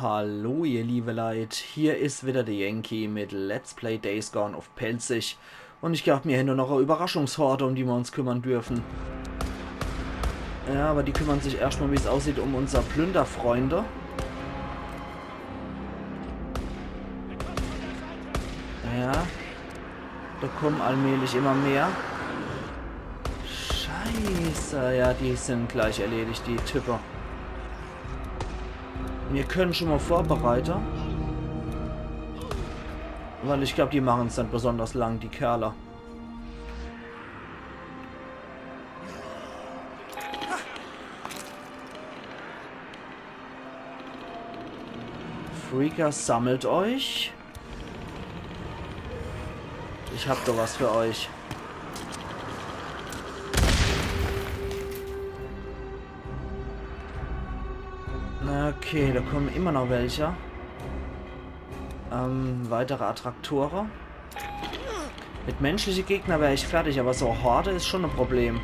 Hallo ihr liebe Leid, hier ist wieder der Yankee mit Let's Play Days Gone auf Pelzig und ich glaube mir hier nur noch eine Überraschungshorde, um die wir uns kümmern dürfen. Ja, aber die kümmern sich erstmal, wie es aussieht, um unser Plünderfreunde. Ja, da kommen allmählich immer mehr. Scheiße, ja, die sind gleich erledigt, die Typen. Wir können schon mal vorbereiten. Weil ich glaube, die machen es dann besonders lang, die Kerle. Freaker, sammelt euch. Ich hab doch was für euch. Okay, da kommen immer noch welche. Weitere Attraktoren. Mit menschlichen Gegnern wäre ich fertig, aber so Horde ist schon ein Problem.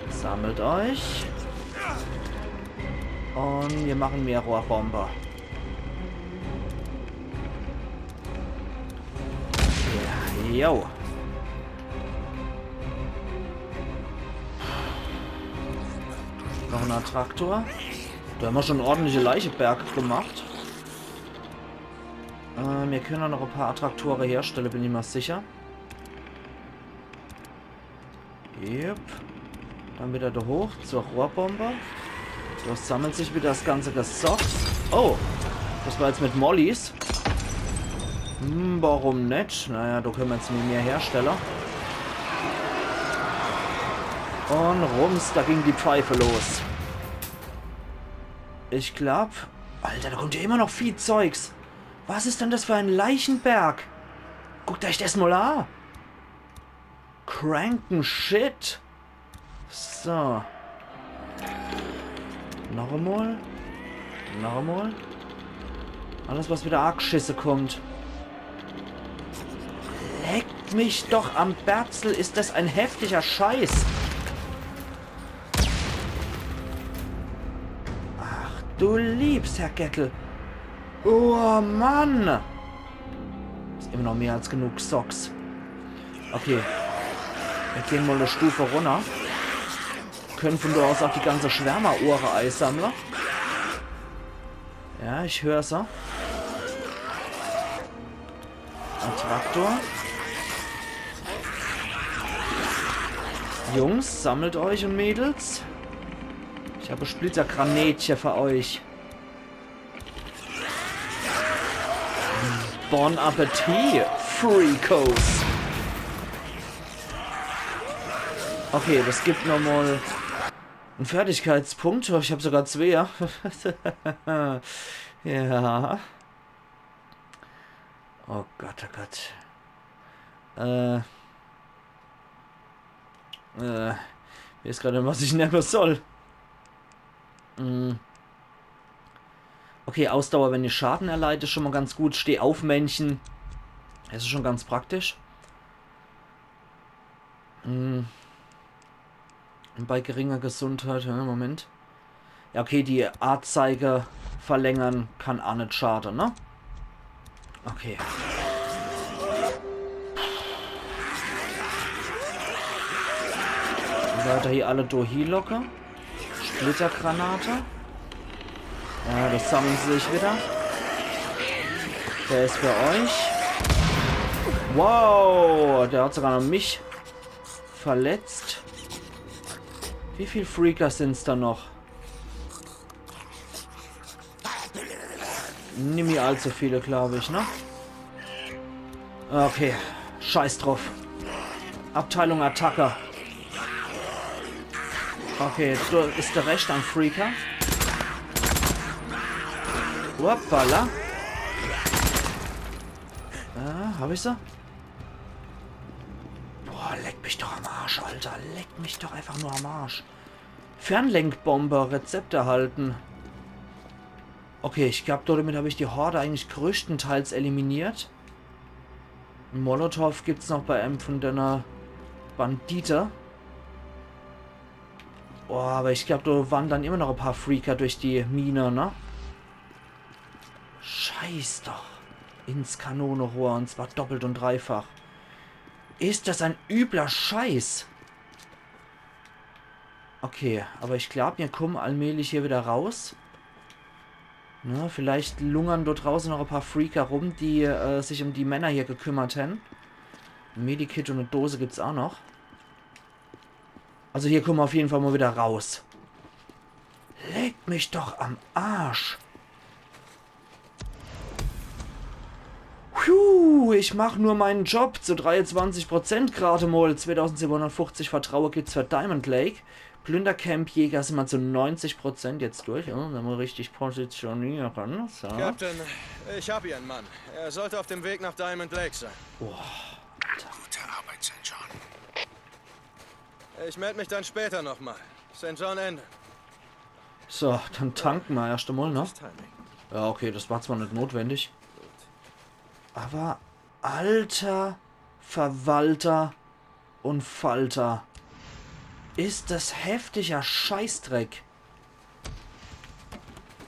Sammelt euch. Und wir machen mehr Rohrbomber. Ja, yo. Noch ein Attraktor. Da haben wir schon ordentliche Leicheberg gemacht. Wir können auch noch ein paar Attraktoren herstellen, bin ich mal sicher. Yep. Dann wieder da hoch zur Rohrbombe. Da sammelt sich wieder das ganze Gesocks. Oh, das war jetzt mit Mollys. Warum nicht? Naja, da können wir jetzt mehr herstellen. Und rums, da ging die Pfeife los. Ich glaube... Alter, da kommt ja immer noch viel Zeugs. Was ist denn das für ein Leichenberg? Guckt euch das mal an. Cranken Shit. So. Noch einmal. Noch einmal. Alles, was wieder Argschisse kommt. Leckt mich doch am Berzel. Ist das ein heftiger Scheiß. Ach, du liebst, Herr Gettel. Oh, Mann. Ist immer noch mehr als genug Socks. Okay. Wir gehen mal eine Stufe runter. Können von dort aus auch die ganze Schwärmerohre einsammeln. Ja, ich höre sie. Attraktor. Jungs, sammelt euch und Mädels. Ich habe Splittergranätchen für euch. Bon Appetit, Freakos. Okay, das gibt nochmal einen Fertigkeitspunkt. Ich habe sogar 2. Ja. Oh Gott, oh Gott. Ich weiß gerade, was ich nehmen soll. Okay, Ausdauer, wenn ich Schaden erleide, ist schon mal ganz gut. Steh auf, Männchen. Das ist schon ganz praktisch. Bei geringer Gesundheit, ja, Moment. Ja, okay, die Anzeige verlängern kann auch nicht schaden, ne? Okay. Weiter hier alle durch locker. Splittergranate. Ja, das sammeln sie sich wieder. Der ist für euch. Wow, der hat sogar noch mich verletzt. Wie viele Freaker sind es da noch? Nicht mehr allzu viele, glaube ich, ne? Okay, scheiß drauf. Abteilung Attacke. Okay, da ist der Recht am Freaker. Hoppala. Hab ich sie? Boah, leck mich doch am Arsch, Alter. Leck mich doch einfach nur am Arsch. Fernlenkbomber, Rezept erhalten. Okay, ich glaube, damit habe ich die Horde eigentlich größtenteils eliminiert. Molotow gibt es noch bei einem von deiner Bandite. Oh, aber ich glaube, da waren dann immer noch ein paar Freaker durch die Mine, ne? Scheiß doch. Ins Kanonenrohr und zwar doppelt und dreifach. Ist das ein übler Scheiß? Okay, aber ich glaube, wir kommen allmählich hier wieder raus. Na, vielleicht lungern dort draußen noch ein paar Freaker rum, die sich um die Männer hier gekümmert haben. Ein Medikit und eine Dose gibt es auch noch. Also hier kommen wir auf jeden Fall mal wieder raus. Legt mich doch am Arsch. Puh, ich mache nur meinen Job zu 23% gerade mal. 2750 Vertrauen gibt's für Diamond Lake. Plündercamp-Jäger sind wir zu 90% jetzt durch. Ja, wenn wir richtig positionieren. So. Captain, ich habe hier einen Mann. Er sollte auf dem Weg nach Diamond Lake sein. Boah. Gute Arbeit, St. John. Ich melde mich dann später nochmal. St. John Ende. So, dann tanken wir erst einmal, ne? Das Timing. Ja, okay, das war zwar nicht notwendig. Aber alter Verwalter und Falter. Ist das heftiger Scheißdreck.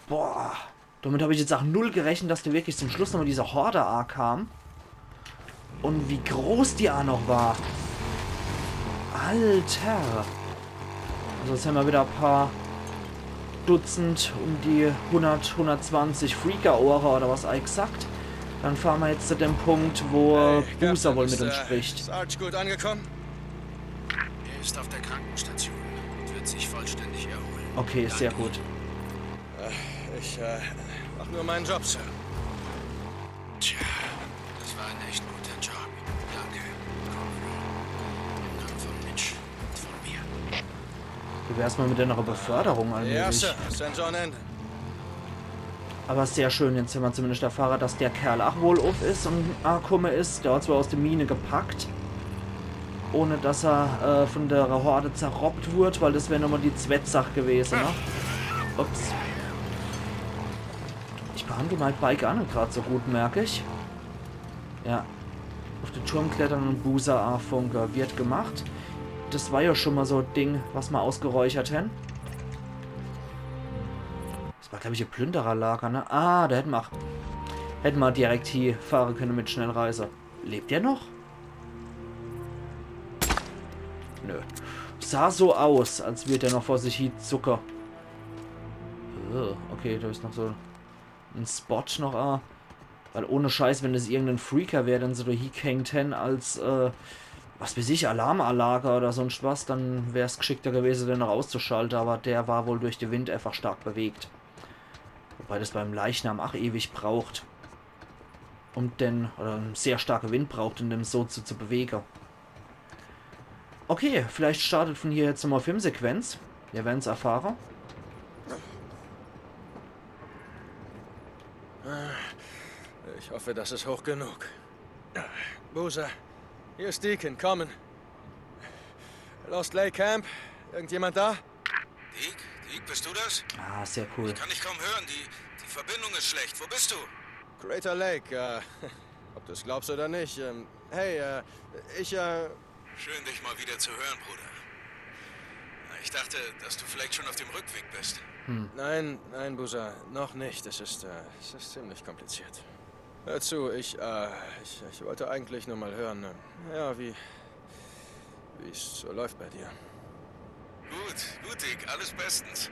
Boah. Damit habe ich jetzt auch null gerechnet, dass der wirklich zum Schluss nochmal dieser Horde A kam. Und wie groß die A noch war. Alter. Also jetzt haben wir wieder ein paar Dutzend, um die 100, 120 Freaker-Ohren oder was eigentlich gesagt. Dann fahren wir jetzt zu dem Punkt, wo Boozer wohl mit uns spricht. Ist Arch gut angekommen? Er ist auf der Krankenstation und wird sich vollständig erholen. Okay, sehr gut. Ich mach nur meinen Job, Sir. Tja, das war ein echt guter Job. Danke, Corporal. Im Namen von Mitch und von mir. Wie wär's mal mit der noch Beförderung allmählich? Ja, Sir. St. John Ende. Aber sehr schön, jetzt haben wir zumindest erfahren, dass der Kerl auch wohl auf ist und Akumme ist. Der hat zwar aus der Mine gepackt, ohne dass er von der Horde zerrobbt wurde, weil das wäre nochmal die Zwettsache gewesen, ne? Ups. Ich behandle mein Bike auch nicht gerade so gut, merke ich. Ja. Auf den Turm klettern und Boozer A-Funker wird gemacht. Das war ja schon mal so ein Ding, was wir ausgeräuchert haben. Das war, glaube ich, ein Plündererlager, ne? Ah, da hätten wir direkt hier fahren können mit Schnellreise. Lebt der noch? Nö. Sah so aus, als würde er noch vor sich hin Zucker. Okay, da ist noch so ein Spot noch. Weil ohne Scheiß, wenn das irgendein Freaker wäre, dann so da hingehängt hin als, was weiß ich, Alarmanlage oder sonst was, dann wäre es geschickter gewesen, den noch auszuschalten. Aber der war wohl durch den Wind einfach stark bewegt. Wobei das beim Leichnam auch ewig braucht. Oder einen sehr starken Wind braucht, um den so zu bewegen. Okay, vielleicht startet von hier jetzt nochmal Filmsequenz. Wir werden es erfahren. Ich hoffe, das ist hoch genug. Boozer, hier ist Deacon, kommen. Lost Lake Camp, irgendjemand da? Deke, bist du das? Ah, sehr cool. Kann ich kaum hören, die Verbindung ist schlecht. Wo bist du? Crater Lake, ob du es glaubst oder nicht. Hey, Schön, dich mal wieder zu hören, Bruder. Ich dachte, dass du vielleicht schon auf dem Rückweg bist. Nein, Boozer, noch nicht. Es ist ziemlich kompliziert. Hör zu, ich wollte eigentlich nur mal hören, ja, wie es so läuft bei dir. Gut, Dick, alles bestens.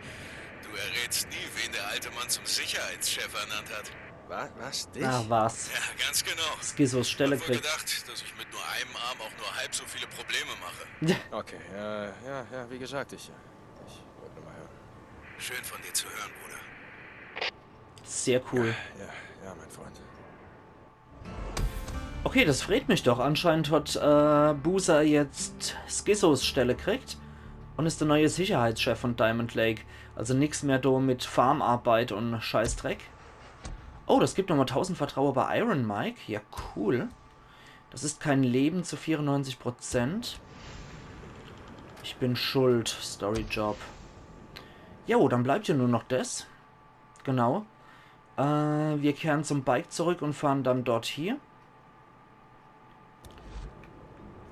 Du errätst nie, wen der alte Mann zum Sicherheitschef ernannt hat. Was? Dich? Na was? Ja, ganz genau. Skizos Stelle Ich hab wohl kriegt. gedacht, dass ich mit nur einem Arm auch nur halb so viele Probleme mache. Okay, ja, wie gesagt, ich wollte nur mal hören. Schön von dir zu hören, Bruder. Sehr cool. Ja, mein Freund. Okay, das freut mich doch. Anscheinend hat Boozer jetzt Skizos Stelle kriegt und ist der neue Sicherheitschef von Diamond Lake. Also nichts mehr da mit Farmarbeit und Scheißdreck. Oh, das gibt nochmal 1000 Vertrauen bei Iron Mike. Ja, cool. Das ist kein Leben zu 94%. Ich bin schuld. Storyjob. Jo, dann bleibt ja nur noch das. Genau. Wir kehren zum Bike zurück und fahren dann dort hier.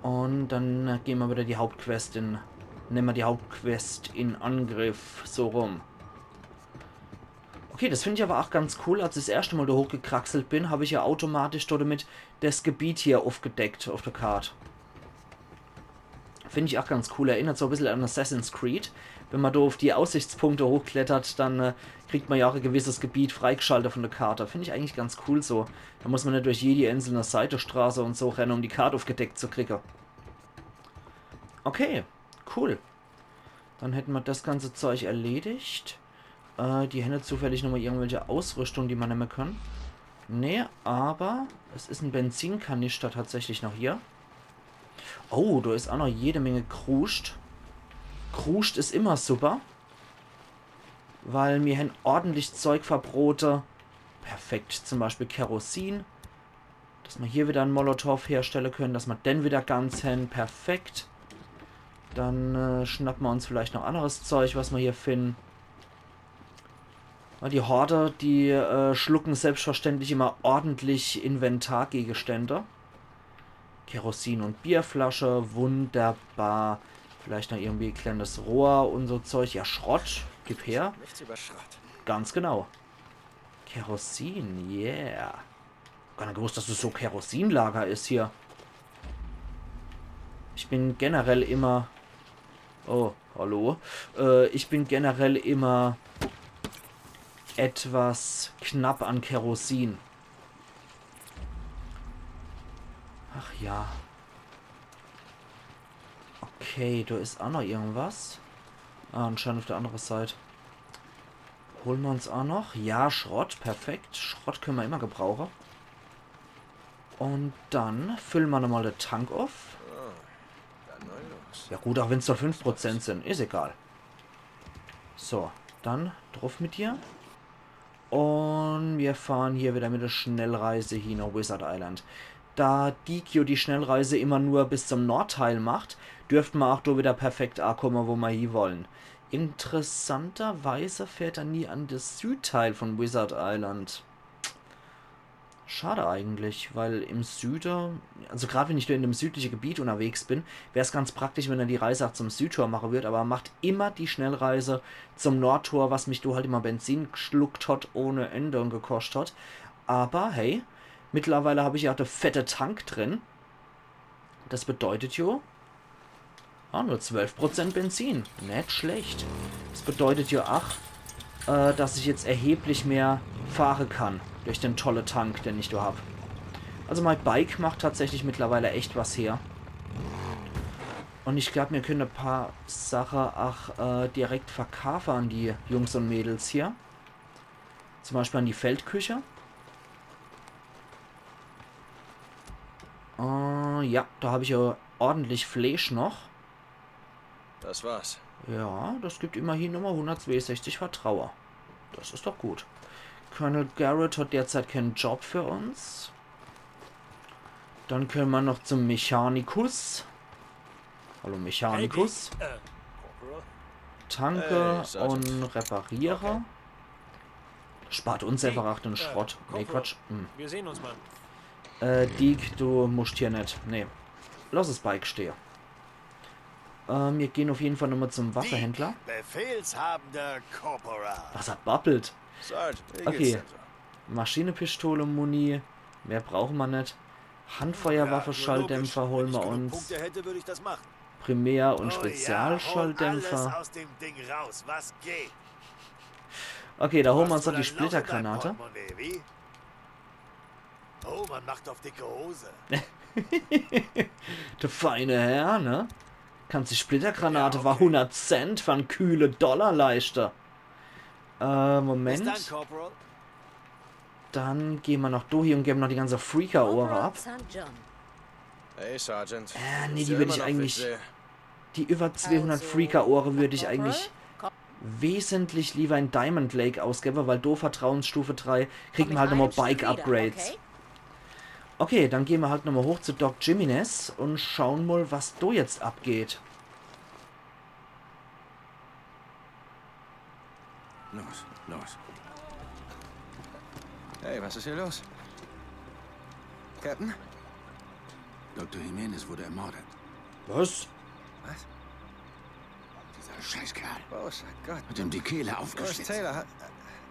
Und dann gehen wir wieder die Hauptquest nehmen wir die Hauptquest in Angriff. So rum. Okay, das finde ich aber auch ganz cool. Als ich das erste Mal da hochgekraxelt bin, habe ich ja automatisch damit das Gebiet hier aufgedeckt auf der Karte. Finde ich auch ganz cool. Erinnert so ein bisschen an Assassin's Creed. Wenn man da auf die Aussichtspunkte hochklettert, dann kriegt man ja auch ein gewisses Gebiet freigeschaltet von der Karte. Finde ich eigentlich ganz cool so. Da muss man nicht durch jede einzelne Seitenstraße und so rennen, um die Karte aufgedeckt zu kriegen. Okay, cool. Dann hätten wir das ganze Zeug erledigt. Die Hände zufällig nochmal irgendwelche Ausrüstung, die man nehmen kann. Nee, aber es ist ein Benzinkanister tatsächlich noch hier. Oh, da ist auch noch jede Menge Kruscht. Kruscht ist immer super. Weil mir haben ordentlich Zeug verbrote. Perfekt, zum Beispiel Kerosin. Dass wir hier wieder einen Molotow herstellen können, dass wir den wieder ganz haben. Perfekt. Dann schnappen wir uns vielleicht noch anderes Zeug, was wir hier finden. Die Horde, die schlucken selbstverständlich immer ordentlich Inventargegenstände. Kerosin und Bierflasche, wunderbar. Vielleicht noch irgendwie ein kleines Rohr und so Zeug. Ja, Schrott, gib her. Nichts über Schrott. Ganz genau. Kerosin, yeah. Gar nicht gewusst, dass es so Kerosinlager ist hier. Ich bin generell immer... Oh, hallo. Ich bin generell immer etwas knapp an Kerosin. Ach ja. Okay, da ist auch noch irgendwas. Ah, anscheinend auf der anderen Seite. Holen wir uns auch noch. Ja, Schrott, perfekt. Schrott können wir immer gebrauchen. Und dann füllen wir nochmal den Tank auf. Oh, dann mal los. Ja gut, auch wenn es nur 5% sind. Ist egal. So, dann drauf mit dir. Und wir fahren hier wieder mit der Schnellreise hin nach Wizard Island. Da Dikio die Schnellreise immer nur bis zum Nordteil macht, dürften wir auch da wieder perfekt ankommen, wo wir hier wollen. Interessanterweise fährt er nie an das Südteil von Wizard Island. Schade eigentlich, weil im Süden, also gerade wenn ich in dem südlichen Gebiet unterwegs bin, wäre es ganz praktisch, wenn er die Reise auch zum Südtor machen würde, aber er macht immer die Schnellreise zum Nordtor, was mich halt immer Benzin geschluckt hat, ohne Ende und gekostet hat. Aber hey, mittlerweile habe ich ja auch den fette Tank drin. Das bedeutet ja, nur 12% Benzin. Nicht schlecht. Das bedeutet ja auch, dass ich jetzt erheblich mehr fahren kann durch den tolle Tank, den ich da habe. Also mein Bike macht tatsächlich mittlerweile echt was her. Und ich glaube, wir können ein paar Sachen auch direkt verkaufen an die Jungs und Mädels hier. Zum Beispiel an die Feldküche. Ja, da habe ich ja ordentlich Fleisch noch. Das war's. Ja, das gibt immerhin Nummer 162 Vertrauer. Das ist doch gut. Colonel Garrett hat derzeit keinen Job für uns. Dann können wir noch zum Mechanikus. Hallo Mechanikus. Tanke Sergeant. und repariere. Okay. Spart uns einfach auch den Schrott. Nee, Corporal. Quatsch. Wir sehen uns, Mann. Dick, du musst hier nicht. Nee. Lass das Bike stehen. Wir gehen auf jeden Fall nochmal zum Waffenhändler. Befehlshabender Corporal. Was er babbelt. Sergeant, wie Okay. geht's denn so? Maschinenpistole, Muni. Mehr brauchen wir nicht. Handfeuerwaffe, Schalldämpfer holen wir uns. Punkte hätte, würde ich das machen. Primär- und Oh ja, hol Spezialschalldämpfer. alles aus dem Ding raus, was geht. Okay, da holen wir uns Hast noch du die ein Loch in deinem Splittergranate. Portemonnaie, wie? Oh, man macht auf dicke Hose. Der feine Herr, ne? Kannst die Splittergranate Ja, war okay. 100 Cent von kühle Dollar leichter. Bis dann, Moment. Corporal. Dann gehen wir noch durch und geben noch die ganze Freaker-Ohren ab. St. John. Hey, Sergeant. Nee, Ist die ja würde immer ich noch eigentlich... wie sehr- Die über 200 Also, Freaker-Ohren würde ich Corporal? eigentlich wesentlich lieber in Diamond Lake ausgeben, weil do Vertrauensstufe 3 kriegen wir halt nochmal Bike-Upgrades. Okay? Okay, dann gehen wir halt nochmal hoch zu Doc Jimenez und schauen mal, was da jetzt abgeht. Los, los. Hey, was ist hier los? Captain? Dr. Jimenez wurde ermordet. Was? Was? Dieser Scheißkerl Großer Gott. hat ihm die Kehle Ross aufgeschlitzt. Taylor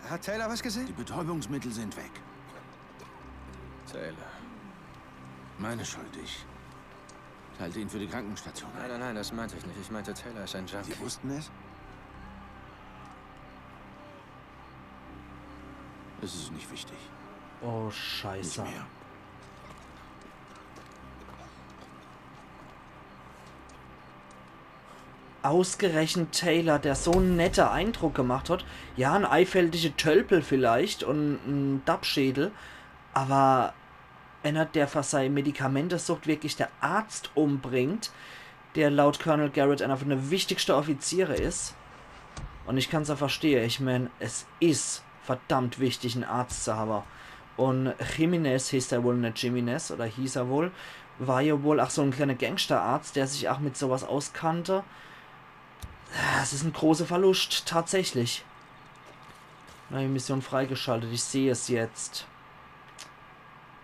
Hat Taylor was Die gesehen? Betäubungsmittel sind weg. Taylor. Meine Schuld, ich teilte ihn für die Krankenstation ein. Nein, das meinte ich nicht. Ich meinte, Taylor ist ein Junkie. Sie wussten es? Es ist nicht wichtig. Oh, Nicht scheiße. mehr. Ausgerechnet Taylor, der so einen netten Eindruck gemacht hat. Ja, ein einfältige Tölpel vielleicht und ein Dappschädel. Aber einer, der für seine Medikamentesucht wirklich der Arzt umbringt, der laut Colonel Garrett einer von den wichtigsten Offiziere ist. Und ich kann es ja verstehen. Ich meine, es ist verdammt wichtig, einen Arzt zu haben. Und Jimenez hieß er wohl nicht Jimenez, oder hieß er wohl, war ja wohl auch so ein kleiner Gangsterarzt, der sich auch mit sowas auskannte. Es ist ein großer Verlust, tatsächlich. Neue Mission freigeschaltet, ich sehe es jetzt.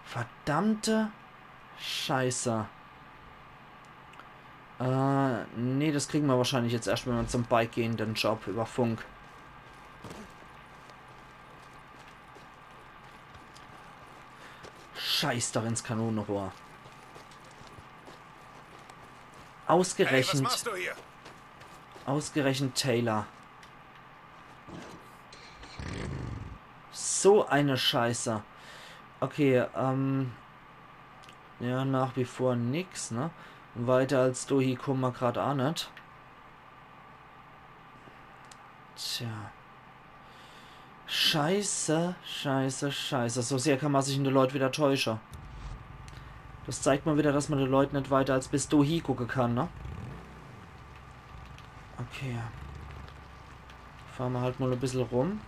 Verdammte Scheiße. Nee, das kriegen wir wahrscheinlich jetzt erst, wenn wir zum Bike gehen, den Job über Funk. Scheiß doch ins Kanonenrohr. Ausgerechnet. Hey, was machst du hier? Ausgerechnet Taylor. So eine Scheiße. Okay, ja, nach wie vor nix, ne? Weiter als Dohi kommen wir gerade auch nicht. Tja. Scheiße, scheiße, scheiße. So sehr kann man sich in die Leute wieder täuschen. Das zeigt mal wieder, dass man die Leute nicht weiter als bis Dohi gucken kann, ne? Okay. Fahren wir halt mal ein bisschen rum.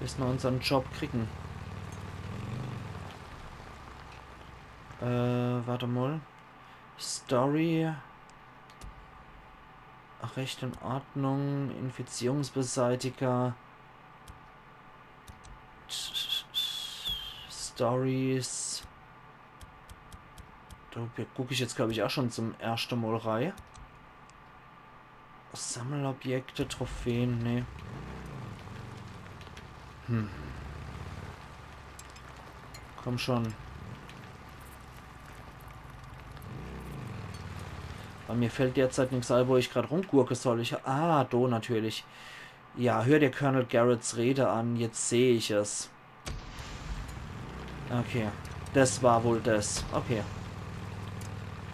Bis wir unseren Job kriegen. Warte mal. Story. Ach, Recht in Ordnung. Infizierungsbeseitiger. Stories. Da gucke ich jetzt, glaube ich, auch schon zum ersten Mal rein. Sammelobjekte, Trophäen, ne. Komm schon. Bei mir fällt derzeit nichts ein, wo ich gerade rumgurke soll. Ah, do natürlich. Ja, hör dir Colonel Garretts Rede an. Jetzt sehe ich es. Okay. Das war wohl das. Okay.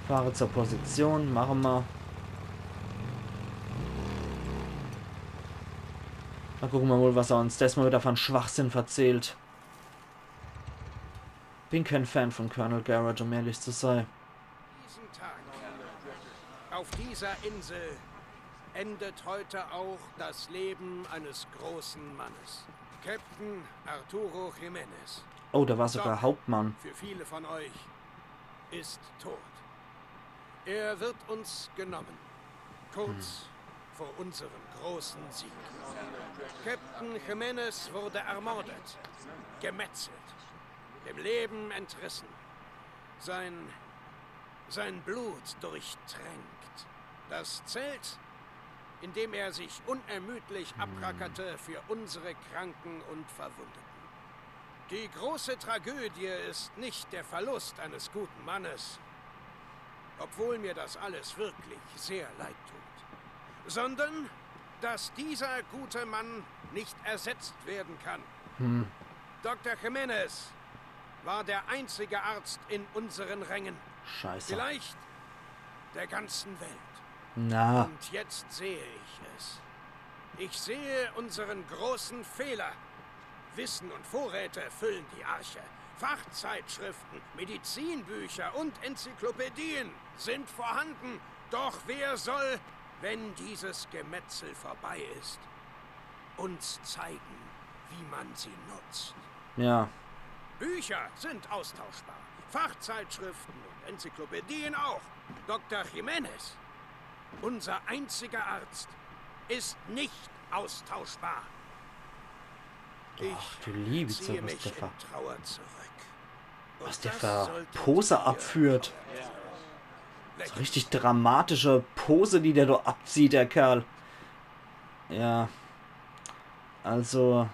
Fahre zur Position. Machen wir. Mal gucken wir wohl, was er uns das mal wieder von Schwachsinn verzählt. Bin kein Fan von Colonel Garrett, um ehrlich zu sein. Diesen Tag auf dieser Insel endet heute auch das Leben eines großen Mannes. Captain Arturo Jimenez. Oh, da war sogar Doc, Hauptmann. für viele von euch, ist tot. Er wird uns genommen. Kurz vor unserem großen Sieg. Captain Jimenez wurde ermordet, gemetzelt, dem Leben entrissen. Sein Blut durchtränkt. Das Zelt, in dem er sich unermüdlich abrackerte für unsere Kranken und Verwundeten. Die große Tragödie ist nicht der Verlust eines guten Mannes, obwohl mir das alles wirklich sehr leid tut, sondern dass dieser gute Mann nicht ersetzt werden kann. Dr. Jimenez war der einzige Arzt in unseren Rängen. Scheiße. Vielleicht der ganzen Welt. Na, Und jetzt sehe ich es. Ich sehe unseren großen Fehler. Wissen und Vorräte füllen die Arche. Fachzeitschriften, Medizinbücher und Enzyklopädien sind vorhanden. Doch wer soll, wenn dieses Gemetzel vorbei ist, uns zeigen, wie man sie nutzt? ja. Bücher sind austauschbar. Fachzeitschriften und Enzyklopädien auch. Dr. Jimenez, unser einziger Arzt, ist nicht austauschbar. Ach, du liebe Zeit, ziehe was mich der in für, Trauer zurück. Und was der das für solltet Pose ihr abführt. auch. So richtig dramatische Pose, die der da abzieht, der Kerl. Ja. Also,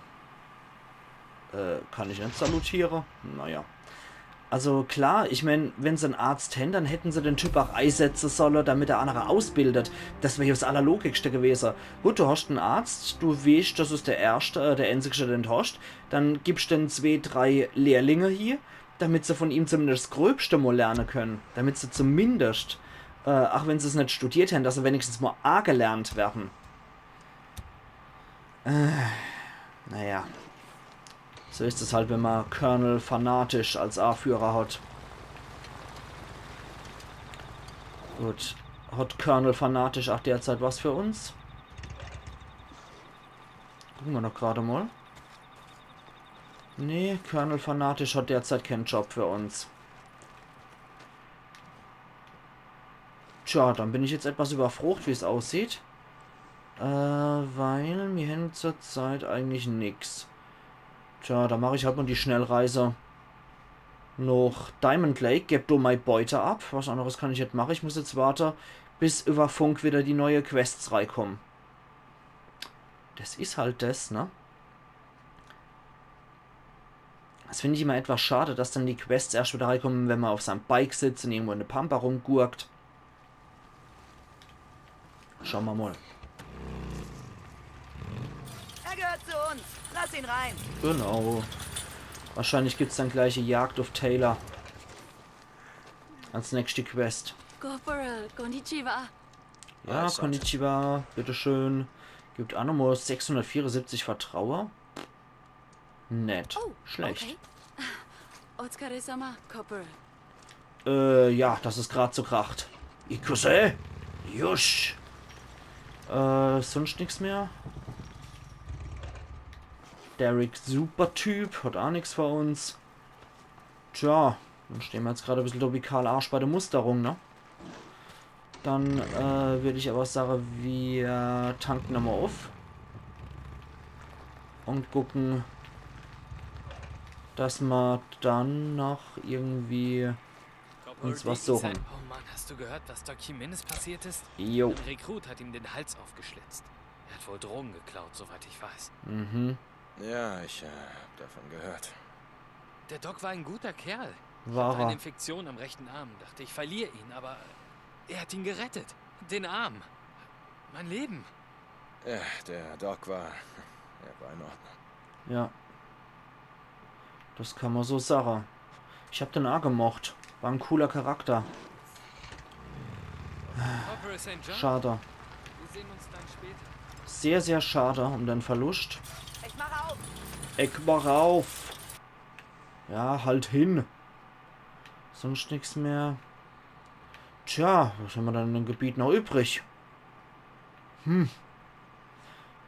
kann ich nicht salutieren? Naja. Also klar, ich meine, wenn sie einen Arzt hätten, dann hätten sie den Typ auch einsetzen sollen, damit er andere ausbildet. Das wäre ja das Allerlogischste gewesen. Gut, du hast einen Arzt, du weißt, das ist der Erste, der Einzige, den du hast. Dann gibst du den 2, 3 Lehrlinge hier, damit sie von ihm zumindest das Gröbste mal lernen können. Damit sie zumindest, auch wenn sie es nicht studiert haben, dass sie wenigstens mal A gelernt werden. Naja. So ist es halt, wenn man Colonel fanatisch als A-Führer hat. Gut. Hat Colonel fanatisch auch derzeit was für uns? Gucken wir noch gerade mal. Nee, Colonel fanatisch hat derzeit keinen Job für uns. Tja, dann bin ich jetzt etwas überfroht, wie es aussieht. Weil wir haben zurzeit eigentlich nichts. Tja, da mache ich halt mal die Schnellreise nach Diamond Lake, gebe da meine Beute ab. Was anderes kann ich nicht machen. Ich muss jetzt warten, bis über Funk wieder die neue Quests reinkommen. Das ist halt das, ne? Das finde ich immer etwas schade, dass dann die Quests erst wieder reinkommen, wenn man auf seinem Bike sitzt und irgendwo in der Pampa rumgurkt. Schauen wir mal. Er gehört zu uns. Lass ihn rein. Genau. Wahrscheinlich gibt es dann gleich eine Jagd auf Taylor. Als nächste Quest. Corporal, konnichiwa. Ja, konnichiwa. Bitteschön. Gibt auch nochmal 674 Vertrauer. Nett. Oh, schlecht. Okay. Otsukare-sama, Corporal. Ja, das ist gerade so kracht. Ikuse. Jusch. Sonst nichts mehr. Derek, super Typ, hat auch nichts für uns. Tja, dann stehen wir jetzt gerade ein bisschen dobikal Arsch bei der Musterung, ne? Dann würde ich aber sagen, wir tanken nochmal auf. Und gucken, dass wir dann noch irgendwie uns was suchen. Oh Mann, hast du gehört, was Doc Jimenez passiert ist? Jo. Ein Rekrut hat ihm den Hals aufgeschlitzt. Er hat wohl Drogen geklaut, soweit ich weiß. Mhm. Ja, ich hab davon gehört. Der Doc war ein guter Kerl. War Eine er. Infektion am rechten Arm. Dachte, ich verliere ihn, aber er hat ihn gerettet. Den Arm. Mein Leben. Ja, der Doc war in Ordnung. Ja. Das kann man so sagen. Ich hab den auch gemocht. War ein cooler Charakter. Corporal St. John, Schade. wir sehen uns dann später. Sehr, sehr schade um den Verlust. Ich mache auf. Eck mal rauf. Ja, halt hin. Sonst nichts mehr. Tja, was haben wir dann im Gebiet noch übrig?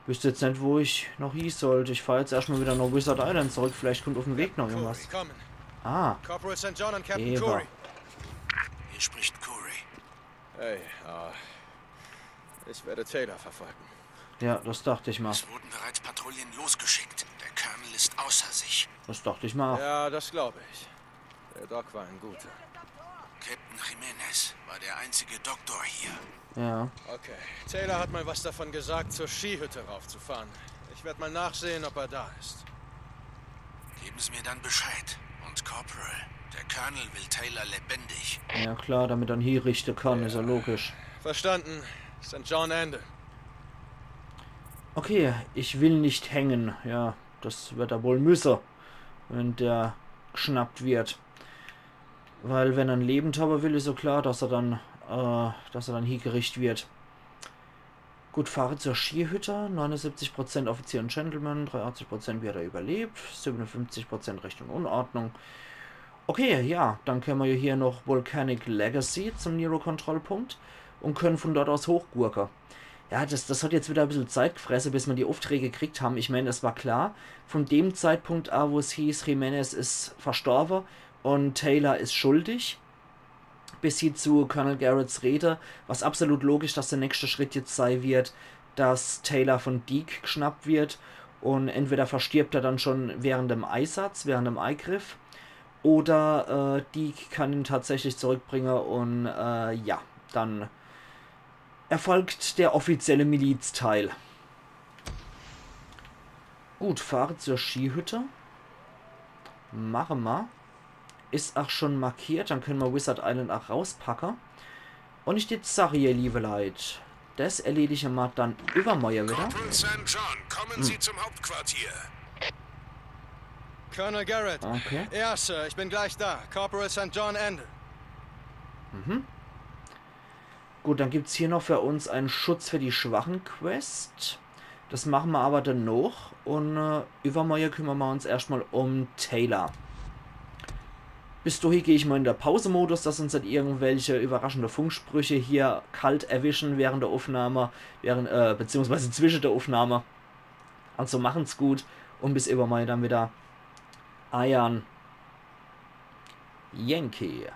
Wüsste jetzt nicht, wo ich noch hieß sollte. Ich fahre jetzt erstmal wieder nach Wizard Island zurück. Vielleicht kommt auf dem Weg noch irgendwas. Kommen. Ah, Corporal St. John und Captain Eva. Corey. Hier spricht Corey. Hey, ich werde Taylor verfolgen. ja, das dachte ich mal. Es wurden bereits Patrouillen losgeschickt. Der Colonel ist außer sich. Das dachte ich mal. Ja, das glaube ich. Der Doc war ein guter. Captain Jimenez war der einzige Doktor hier. Ja. Okay, Taylor hat mal was davon gesagt, zur Skihütte raufzufahren. Ich werde mal nachsehen, ob er da ist. Geben Sie mir dann Bescheid. Und Corporal, der Colonel will Taylor lebendig. Ja klar, damit er ihn hier richten kann, ist ja logisch. Verstanden. St. John Ende. Okay, ich will nicht hängen. Ja, das wird er wohl müssen, wenn der geschnappt wird. Weil wenn er ein lebend haben will, ist so klar, dass er dann hier gerichtet wird. Gut, fahre zur Skihütte. 79% Offizier und Gentleman, 83% wie hat er überlebt, 57% Recht und Unordnung. Okay, ja, dann können wir hier noch Volcanic Legacy zum Nero-Kontrollpunkt und können von dort aus hochgurken. Ja, das hat jetzt wieder ein bisschen Zeit gefressen, bis wir die Aufträge gekriegt haben. Ich meine, es war klar, von dem Zeitpunkt an, wo es hieß, Jimenez ist verstorben und Taylor ist schuldig, bis hin zu Colonel Garretts Rede, was absolut logisch, dass der nächste Schritt jetzt sein wird, dass Taylor von Deke geschnappt wird und entweder verstirbt er dann schon während dem Einsatz, während dem Eingriff, oder Deke kann ihn tatsächlich zurückbringen und ja, dann erfolgt der offizielle Milizteil. Gut, fahre zur Skihütte. Machen wir. Ist auch schon markiert, dann können wir Wizard Island auch rauspacken. Und ich die Sache hier, liebe Leute. Das erledige wir dann übermorgen wieder. Corporal St. John, kommen Sie zum Hauptquartier. Colonel Garrett. Okay. Ja, Sir, ich bin gleich da. Corporal St. John, Ende. Gut, dann gibt es hier noch für uns einen Schutz für die Schwachen Quest. Das machen wir aber dann noch. Und übermorgen kümmern wir uns erstmal um Taylor. Bis dahin gehe ich mal in der Pause-Modus, dass uns nicht irgendwelche überraschende Funksprüche hier kalt erwischen während der Aufnahme, beziehungsweise zwischen der Aufnahme. Also machen's gut und bis übermorgen dann wieder. Ian Yankee.